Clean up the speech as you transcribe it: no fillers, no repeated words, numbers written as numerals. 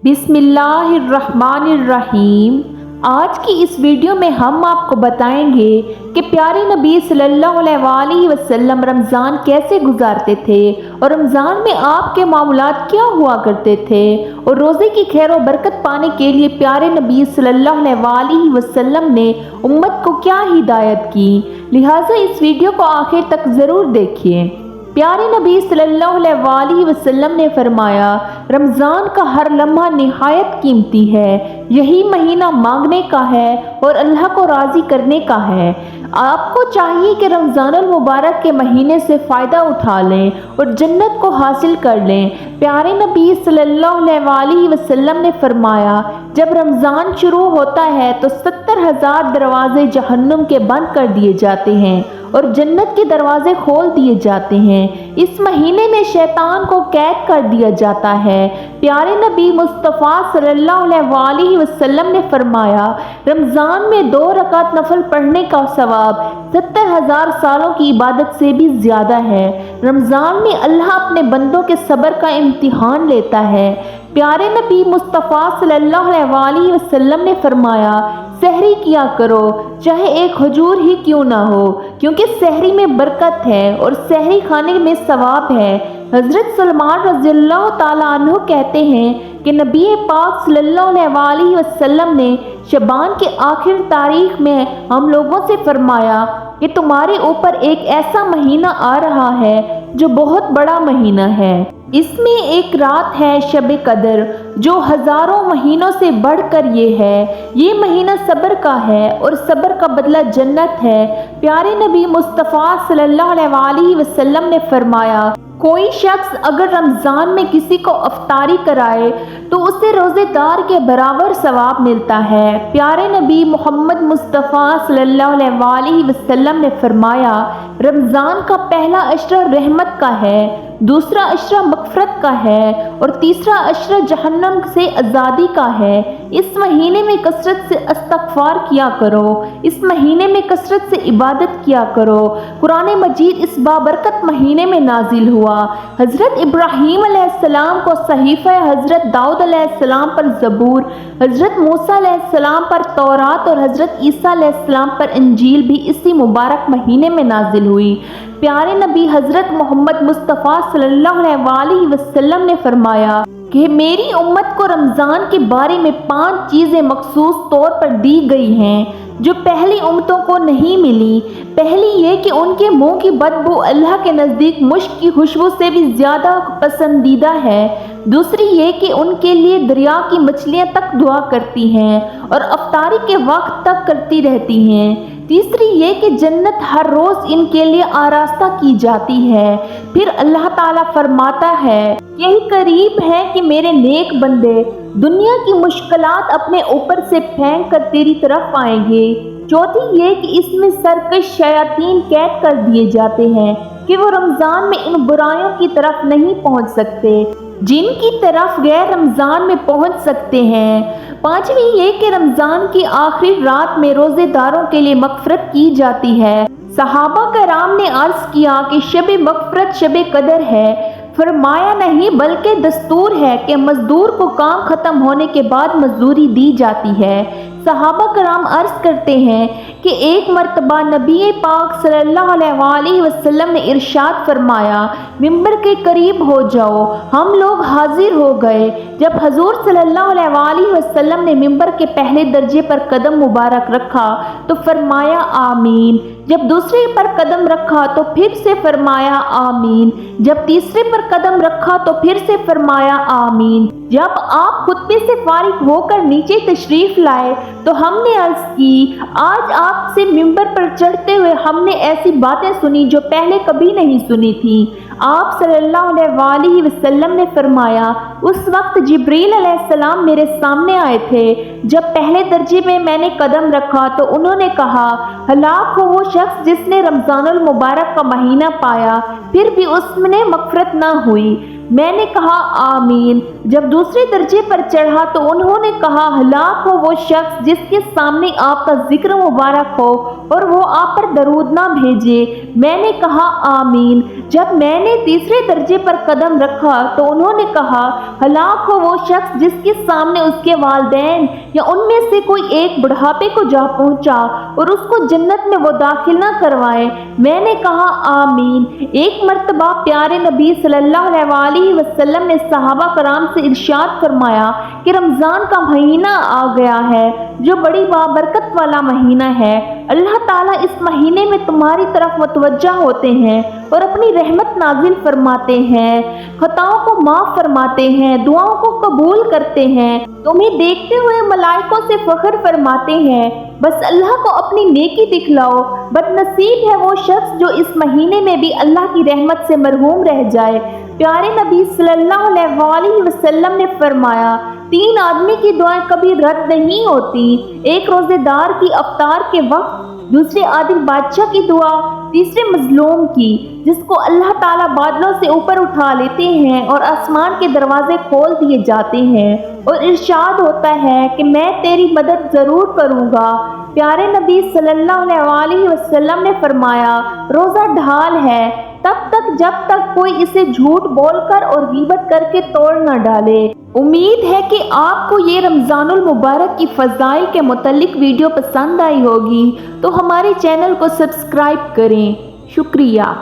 बिस्मिल्लाहिर्रहमानिर्रहीम। आज की इस वीडियो में हम आपको बताएंगे कि प्यारे नबी सल्लल्लाहु अलैहि वसल्लम रमज़ान कैसे गुजारते थे और रमज़ान में आपके मामूलात क्या हुआ करते थे और रोज़े की खैर और बरकत पाने के लिए प्यारे नबी सल्लल्लाहु अलैहि वसल्लम ने उम्मत को क्या हिदायत की। लिहाजा इस वीडियो को आखिर तक ज़रूर देखिए। प्यारे नबी सल्लल्लाहु अलैहि वसल्लम ने फरमाया, रमज़ान का हर लम्हा निहायत कीमती है। यही महीना मांगने का है और अल्लाह को राज़ी करने का है। आपको चाहिए कि रमज़ानुल मुबारक के महीने से फ़ायदा उठा लें और जन्नत को हासिल कर लें। प्यारे नबी सल्लल्लाहु अलैहि वसल्लम ने फरमाया, जब रमज़ान शुरू होता है तो 70,000 दरवाजे जहन्नुम के बंद कर दिए जाते हैं और जन्नत के दरवाजे खोल दिए जाते हैं। इस महीने में शैतान को कैद कर दिया जाता है। प्यारे नबी मुस्तफ़ा सल्लल्लाहु अलैहि वसल्लम ने फरमाया, रमज़ान में 2 रकात नफल पढ़ने का सवाब 70,000 सालों की इबादत से भी ज़्यादा है। रमज़ान में अल्लाह अपने बंदों के सब्र का इम्तिहान लेता है। प्यारे नबी मुस्तफ़ा सल्लल्लाहु अलैहि वसल्लम ने फरमाया, सहरी किया करो चाहे एक खजूर ही क्यों ना हो, क्योंकि सहरी में बरकत है और सहरी खाने में सवाब है। हज़रत सलमान रज़ियल्लाहु ताला अन्हु कहते हैं कि नबी पाक सल्लल्लाहु अलैहि वसल्लम ने शबान के आखिर तारीख में हम लोगों से फरमाया कि तुम्हारे ऊपर एक ऐसा महीना आ रहा है जो बहुत बड़ा महीना है। इसमें एक रात है शब कदर जो हज़ारों महीनों से बढ़कर ये है। ये महीना सब्र का है और सब्र का बदला जन्नत है। प्यारे नबी मुस्तफ़ा सल्लल्लाहु अलैहि वसल्लम ने फरमाया, कोई शख्स अगर रमज़ान में किसी को अफ्तारी कराए तो उसे रोज़ेदार के बराबर सवाब मिलता है। प्यारे नबी मोहम्मद मुस्तफ़ा सल्लल्लाहु अलैहि वसल्लम ने फरमाया, रमज़ान का पहला अशरा रहमत का है, दूसरा अशरा मग़फ़िरत का है और तीसरा अशरा जहन्नम से आज़ादी का है। इस महीने में कसरत से इस्तग़फ़ार किया करो। इस महीने में कसरत से इबादत किया करो। कुरान मजीद इस बाबरकत महीने में नाजिल हुआ। हज़रत इब्राहीम अलैहिस्सलाम को सहीफ़ा, हज़रत दाऊद अलैहिस्सलाम पर ज़बूर, हज़रत मूसा अलैहिस्सलाम पर तौरात और हज़रत ईसा अलैहिस्सलाम पर इंजील भी इसी मुबारक महीने में नाजिल हुई। प्यारे नबी हज़रत मोहम्मद मुस्तफ़ा सल्लल्लाहु अलैहि वसल्लम ने फरमाया कि मेरी उम्मत को रमज़ान के बारे में 5 चीज़ें मखसूस तौर पर दी गई हैं जो पहली उम्मतों को नहीं मिली। पहली ये कि उनके मुंह की बदबू अल्लाह के नज़दीक मुश्क की खुशबू से भी ज़्यादा पसंदीदा है। दूसरी ये कि उनके लिए दरिया की मछलियाँ तक दुआ करती हैं और अफ्तारी के वक्त तक करती रहती हैं। तीसरी ये कि जन्नत हर रोज़ इनके लिए आरास्ता की जाती है। फिर अल्लाह ताला फरमाता है, यही करीब है कि मेरे नेक बंदे दुनिया की मुश्किलात अपने ऊपर से फेंक कर तेरी तरफ आएंगे। चौथी ये कि इसमें सरकश शयातीन कैद कर दिए जाते हैं कि वो रमज़ान में इन बुराइयों की तरफ नहीं पहुंच सकते जिनकी तरफ गैर रमज़ान में पहुंच सकते हैं। पांचवी ये कि रमज़ान की आखिरी रात में रोज़ेदारों के लिए मग़फ़िरत की जाती है। सहाबा कराम ने अर्ज़ किया कि शब मग़फ़िरत शब कदर है। फरमाया, नहीं बल्कि दस्तूर है कि मजदूर को काम ख़त्म होने के बाद मजदूरी दी जाती है। सहाबा कराम अर्ज़ करते हैं कि एक मरतबा नबी पाक सल्लल्लाहु अलैहि वसल्लम ने इरशाद फरमाया, मिंबर के करीब हो जाओ। हम लोग हाजिर हो गए। जब हजूर सल्लल्लाहु अलैहि वसल्लम ने मिंबर के पहले दर्जे पर कदम मुबारक रखा तो फरमाया आमीन। जब दूसरे पर कदम रखा तो फिर से फरमाया आमीन। जब तीसरे पर कदम रखा तो फिर से फरमाया आमीन। जब आप खुतबे से फारिग होकर नीचे तशरीफ लाए तो हमने अर्ज़ की, आज आपसे मिंबर पर चढ़ते हुए हमने ऐसी बातें सुनी जो पहले कभी नहीं सुनी थी। आप सल्लल्लाहु अलैहि वसल्लम ने फरमाया, उस वक्त जिब्रील अलैहिस्सलाम मेरे सामने आए थे। जब पहले दर्जे में मैंने कदम रखा तो उन्होंने कहा, हलाक हो वो शख्स जिसने रमज़ानुल मुबारक का महीना पाया फिर भी उसमें मग़फ़िरत ना हुई। मैंने कहा आमीन। जब दूसरे दर्जे पर चढ़ा तो उन्होंने कहा, हलाक हो वो शख्स जिसके सामने आपका जिक्र मुबारक हो और वो आप पर दरूद ना भेजे। मैंने कहा आमीन। जब मैंने तीसरे दर्जे पर कदम रखा तो उन्होंने कहा, हलाक हो वो शख्स जिसके सामने उसके वालिदैन या उनमें से कोई एक बुढ़ापे को जा पहुंचा और उसको जन्नत में वो दाखिल ना करवाए। मैंने कहा आमीन। एक मर्तबा प्यारे नबी सल्लल्लाहु अलैहि वसल्लम ने सहाबा कराम से इरशाद फरमाया कि रमज़ान का महीना आ गया है जो बड़ी बाबरकत वाला महीना है। अल्लाह ताला इस महीने में तुम्हारी तरफ मुतवज्जा होते हैं और अपनी रहमत नाजिल फरमाते हैं, खताओं को माफ फरमाते हैं, दुआओं को कबूल करते हैं, तुम्हें देखते हुए मलाइकों से फख्र फरमाते हैं। बस अल्लाह को अपनी नेकी दिखलाओ। बदनसीब है वो शख्स जो इस महीने में भी अल्लाह की रहमत से मरहूम रह जाए। प्यारे नबी सल्लल्लाहु अलैहि वसल्लम ने फरमाया, 3 आदमी की दुआएं कभी रद्द नहीं होती। एक रोजेदार की अफ्तार के वक्त, दूसरे आदिल बादशाह की दुआ, तीसरे मजलूम की जिसको अल्लाह ताला बादलों से ऊपर उठा लेते हैं और आसमान के दरवाजे खोल दिए जाते हैं और इरशाद होता है कि मैं तेरी मदद जरूर करूँगा। प्यारे नबी सल्लल्लाहु अलैहि वसल्लम ने फरमाया, रोज़ा ढाल है तब तक जब तक कोई इसे झूठ बोलकर और गीबत करके तोड़ न डाले। उम्मीद है कि आपको ये रमज़ानुल मुबारक की फ़ज़ाइल के मुतल्लिक वीडियो पसंद आई होगी, तो हमारे चैनल को सब्सक्राइब करें। शुक्रिया।